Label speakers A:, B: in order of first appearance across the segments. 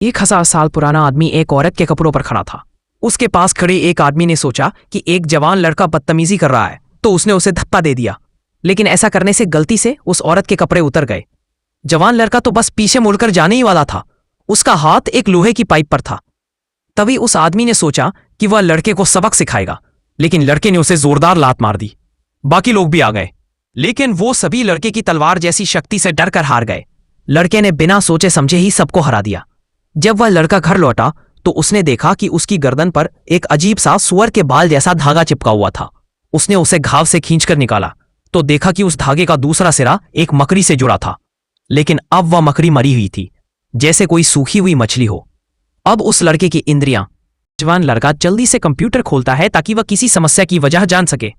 A: 1000 साल पुराना आदमी एक औरत के कपड़ों पर खड़ा था। उसके पास खड़े एक आदमी ने सोचा कि एक जवान लड़का बदतमीजी कर रहा है, तो उसने उसे धक्का दे दिया। लेकिन ऐसा करने से गलती से उस औरत के कपड़े उतर गए। जवान लड़का तो बस पीछे मुड़कर जाने ही वाला था। उसका हाथ एक लोहे की पाइप पर था। तभी उस आदमी ने सोचा कि वह लड़के को सबक सिखाएगा, लेकिन लड़के ने उसे जोरदार लात मार दी। बाकी लोग भी आ गए, लेकिन वो सभी लड़के की तलवार जैसी शक्ति से डरकर हार गए। लड़के ने बिना सोचे समझे ही सबको हरा दिया। जब वह लड़का घर लौटा तो उसने देखा कि उसकी गर्दन पर एक अजीब सा सुअर के बाल जैसा धागा चिपका हुआ था। उसने उसे घाव से खींचकर निकाला तो देखा कि उस धागे का दूसरा सिरा एक मकड़ी से जुड़ा था, लेकिन अब वह मकड़ी मरी हुई थी, जैसे कोई सूखी हुई मछली हो। अब उस लड़के की इंद्रियां। जवान लड़का जल्दी से कंप्यूटर खोलता है ताकि वह किसी समस्या की वजह जान सके,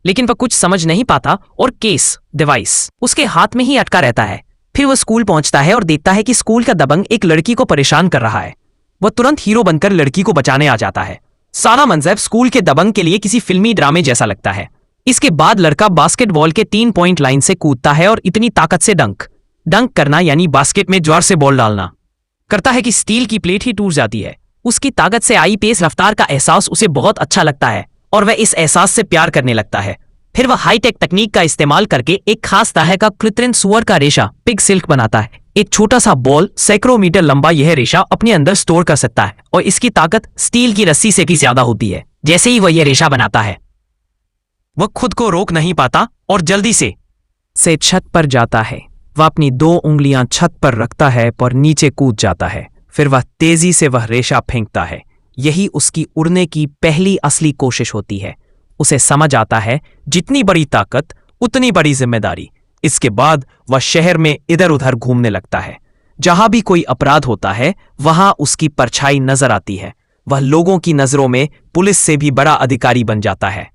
A: लेकिन वह कुछ समझ नहीं पाता और केस डिवाइस उसके हाथ में ही अटका रहता है। फिर वह स्कूल पहुंचता है और देखता है कि स्कूल का दबंग एक लड़की को परेशान कर रहा है। वह तुरंत हीरो बनकर लड़की को बचाने आ जाता है। सारा मंजर स्कूल के दबंग के लिए किसी फिल्मी ड्रामे जैसा लगता है। इसके बाद लड़का बास्केटबॉल के 3 पॉइंट लाइन से कूदता है और इतनी ताकत से डंक करना यानी बास्केट में जोर से बॉल डालना करता है कि स्टील की प्लेट ही टूट जाती है। उसकी ताकत से आई तेज रफ्तार का एहसास उसे बहुत अच्छा लगता है और वह इस एहसास से प्यार करने लगता है। फिर वह हाईटेक तकनीक का इस्तेमाल करके एक खास तरह का कृत्रिम सुअर का रेशा पिग सिल्क बनाता है। एक छोटा सा बॉल सैकड़ों मीटर लंबा यह रेशा अपने अंदर स्टोर कर सकता है और इसकी ताकत स्टील की रस्सी से भी ज्यादा होती है। जैसे ही वह यह रेशा बनाता है, वह खुद को रोक नहीं पाता और जल्दी से छत पर जाता है। वह अपनी 2 उंगलियां छत पर रखता है और नीचे कूद जाता है। फिर वह तेजी से वह रेशा फेंकता है। यही उसकी उड़ने की पहली असली कोशिश होती है। उसे समझ आता है जितनी बड़ी ताकत उतनी बड़ी जिम्मेदारी। इसके बाद वह शहर में इधर उधर घूमने लगता है। जहां भी कोई अपराध होता है वहां उसकी परछाई नजर आती है। वह लोगों की नजरों में पुलिस से भी बड़ा अधिकारी बन जाता है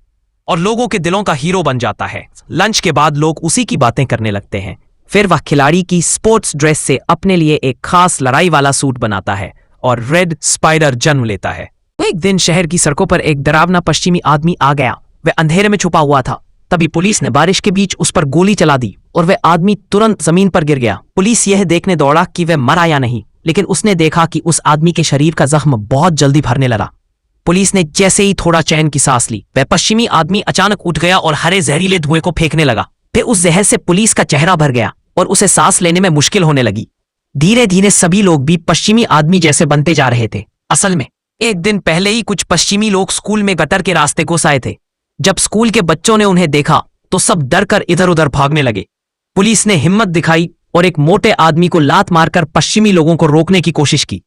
A: और लोगों के दिलों का हीरो बन जाता है। लंच के बाद लोग उसी की बातें करने लगते हैं। फिर वह खिलाड़ी की स्पोर्ट्स ड्रेस से अपने लिए एक खास लड़ाई वाला सूट बनाता है और रेड स्पाइडर जन्म लेता है। एक दिन शहर की सड़कों पर एक डरावना पश्चिमी आदमी आ गया। वह अंधेरे में छुपा हुआ था। तभी पुलिस ने बारिश के बीच उस पर गोली चला दी और वह आदमी तुरंत जमीन पर गिर गया। पुलिस यह देखने दौड़ा कि वह मरा या नहीं, लेकिन उसने देखा कि उस आदमी के शरीर का जख्म बहुत जल्दी भरने लगा। पुलिस ने जैसे ही थोड़ा चैन की सांस ली, वह पश्चिमी आदमी अचानक उठ गया और हरे जहरीले धुएं को फेंकने लगा। फिर उस जहर से पुलिस का चेहरा भर गया और उसे सांस लेने में मुश्किल होने लगी। धीरे धीरे सभी लोग भी पश्चिमी आदमी जैसे बनते जा रहे थे। असल में एक दिन पहले ही कुछ पश्चिमी लोग स्कूल में गटर के रास्ते घुस आए थे। जब स्कूल के बच्चों ने उन्हें देखा तो सब डरकर इधर उधर भागने लगे। पुलिस ने हिम्मत दिखाई और एक मोटे आदमी को लात मारकर पश्चिमी लोगों को रोकने की कोशिश की।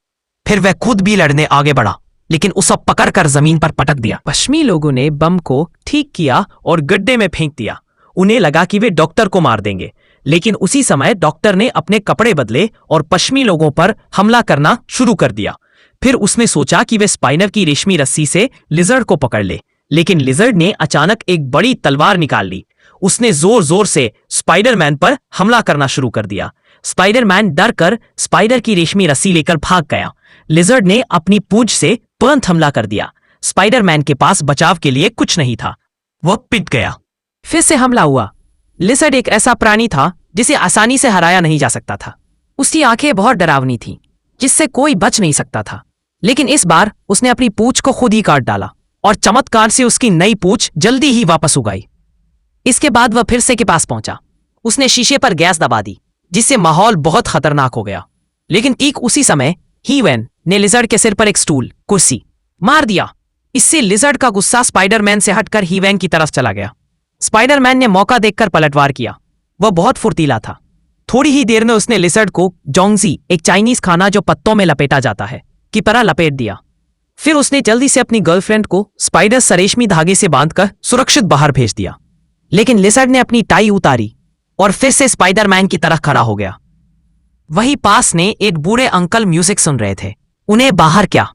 A: फिर वह खुद भी लड़ने आगे बढ़ा, लेकिन उसे पकड़कर जमीन पर पटक दिया। पश्चिमी लोगों ने बम को ठीक किया और गड्ढे में फेंक दिया। उन्हें लगा कि वे डॉक्टर को मार देंगे, लेकिन उसी समय डॉक्टर ने अपने कपड़े बदले और पश्चिमी लोगों पर हमला करना शुरू कर दिया। फिर उसने सोचा कि वे स्पाइडर की रेशमी रस्सी से लिजर्ड को पकड़ ले, लेकिन लिजर्ड ने अचानक एक बड़ी तलवार निकाल ली। उसने जोर जोर से स्पाइडरमैन पर हमला करना शुरू कर दिया। स्पाइडरमैन डरकर स्पाइडर की रेशमी रस्सी लेकर भाग गया। लिजर्ड ने अपनी पूंछ से तुरंत हमला कर दिया। स्पाइडरमैन के पास बचाव के लिए कुछ नहीं था, वह पिट गया। फिर से हमला हुआ। लिजर्ड एक ऐसा प्राणी था जिसे आसानी से हराया नहीं जा सकता था। उसकी आंखें बहुत डरावनी थीं, जिससे कोई बच नहीं सकता था। लेकिन इस बार उसने अपनी पूंछ को खुद ही काट डाला और चमत्कार से उसकी नई पूंछ जल्दी ही वापस उगाई। इसके बाद वह फिर से के पास पहुंचा। उसने शीशे पर गैस दबा दी, जिससे माहौल बहुत खतरनाक हो गया। लेकिन ठीक उसी समय हीवेन ने लिजर्ड के सिर पर एक स्टूल कुर्सी मार दिया। इससे लिजर्ड का गुस्सा स्पाइडरमैन से हटकर हीवेन की तरफ चला गया। स्पाइडरमैन ने मौका देखकर पलटवार किया। वह बहुत फुर्तीला था। थोड़ी ही देर में उसने लिजर्ड को जोंगजी, एक चाइनीज खाना जो पत्तों में लपेटा जाता है, की तरह लपेट दिया। फिर उसने जल्दी से अपनी गर्लफ्रेंड को स्पाइडर से रेशमी धागे से बांधकर सुरक्षित बाहर भेज दिया। लेकिन लिजर्ड ने अपनी टाई उतारी और फिर से स्पाइडरमैन की तरह खड़ा हो गया। वहीं पास ने एक बूढ़े अंकल म्यूजिक सुन रहे थे। उन्हें बाहर क्या